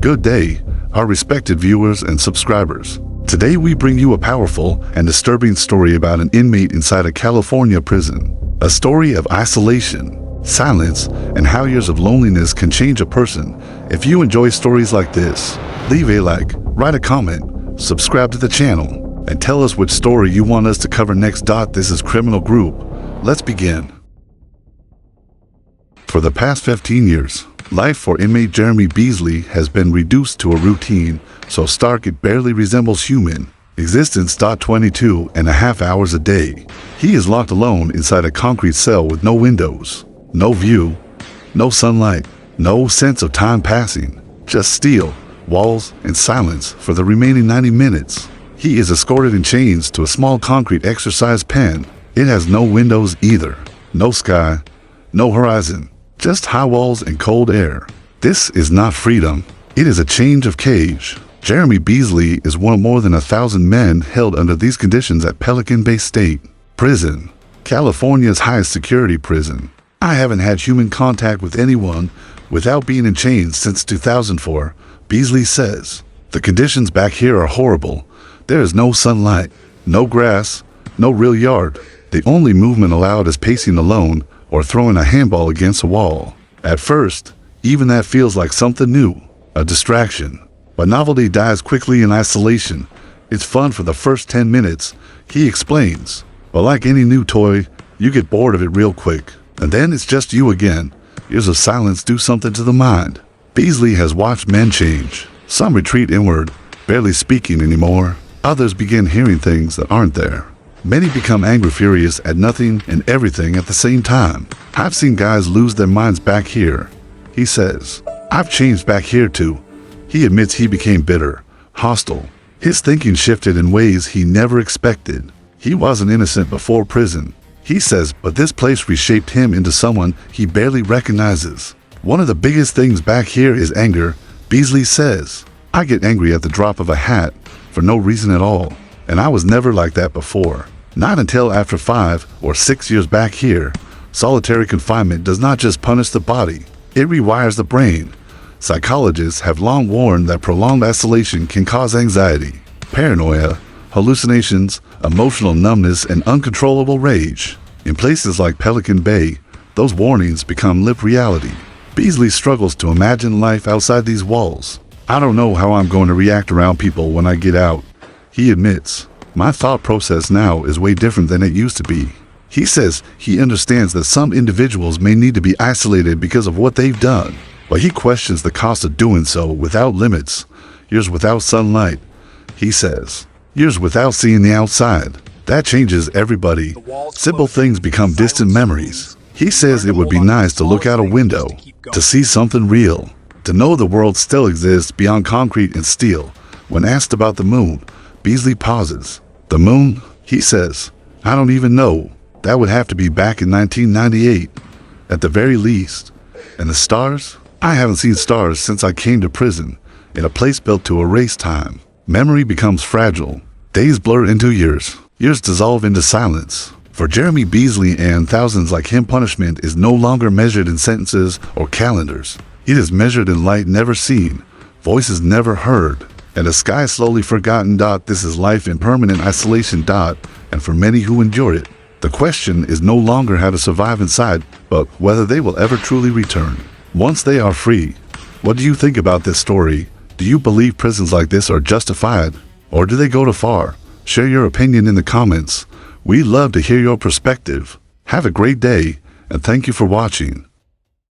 Good day, our respected viewers and subscribers. Today we bring you a powerful and disturbing story about an inmate inside a California prison. A story of isolation, silence, and how years of loneliness can change a person. If you enjoy stories like this, leave a like, write a comment, subscribe to the channel, and tell us which story you want us to cover next. This is Criminal Group. Let's begin. For the past 15 years, life for inmate Jeremy Beasley has been reduced to a routine so stark it barely resembles human existence. 22.5 hours a day. He is locked alone inside a concrete cell with no windows, no view, no sunlight, no sense of time passing, just steel, walls, and silence for the remaining 90 minutes. He is escorted in chains to a small concrete exercise pen. It has no windows either, no sky, no horizon. Just high walls and cold air. This is not freedom. It is a change of cage. Jeremy Beasley is one of more than 1,000 men held under these conditions at Pelican Bay State Prison, California's highest security prison. I haven't had human contact with anyone without being in chains since 2004, Beasley says. The conditions back here are horrible. There is no sunlight, no grass, no real yard. The only movement allowed is pacing alone or throwing a handball against a wall. At first, even that feels like something new, a distraction. But novelty dies quickly in isolation. It's fun for the first 10 minutes, he explains. But like any new toy, you get bored of it real quick. And then it's just you again. Years of silence do something to the mind. Beasley has watched men change. Some retreat inward, barely speaking anymore. Others begin hearing things that aren't there. Many become angry, furious at nothing and everything at the same time. I've seen guys lose their minds back here, he says. I've changed back here too. He admits he became bitter, hostile. His thinking shifted in ways he never expected. He wasn't innocent before prison, he says, but this place reshaped him into someone he barely recognizes. One of the biggest things back here is anger, Beasley says. I get angry at the drop of a hat for no reason at all. And I was never like that before. Not until after 5 or 6 years back here. Solitary confinement does not just punish the body, it rewires the brain. Psychologists have long warned that prolonged isolation can cause anxiety, paranoia, hallucinations, emotional numbness, and uncontrollable rage. In places like Pelican Bay, those warnings become lived reality. Beasley struggles to imagine life outside these walls. I don't know how I'm going to react around people when I get out, he admits. My thought process now is way different than it used to be. He says he understands that some individuals may need to be isolated because of what they've done, but he questions the cost of doing so without limits. Years without sunlight, he says. Years without seeing the outside. That changes everybody. Simple things become distant memories. He says it would be nice to look out a window, to see something real, to know the world still exists beyond concrete and steel. When asked about the moon, Beasley pauses. The moon, he says, I don't even know. That would have to be back in 1998, at the very least. And the stars? I haven't seen stars since I came to prison, in a place built to erase time. Memory becomes fragile. Days blur into years. Years dissolve into silence. For Jeremy Beasley and thousands like him, punishment is no longer measured in sentences or calendars. It is measured in light never seen, voices never heard, and a sky slowly forgotten. This is life in permanent isolation. And for many who endure it, the question is no longer how to survive inside, but whether they will ever truly return once they are free. What do you think about this story? Do you believe prisons like this are justified, or do they go too far? Share your opinion in the comments. We love to hear your perspective. Have a great day, and thank you for watching.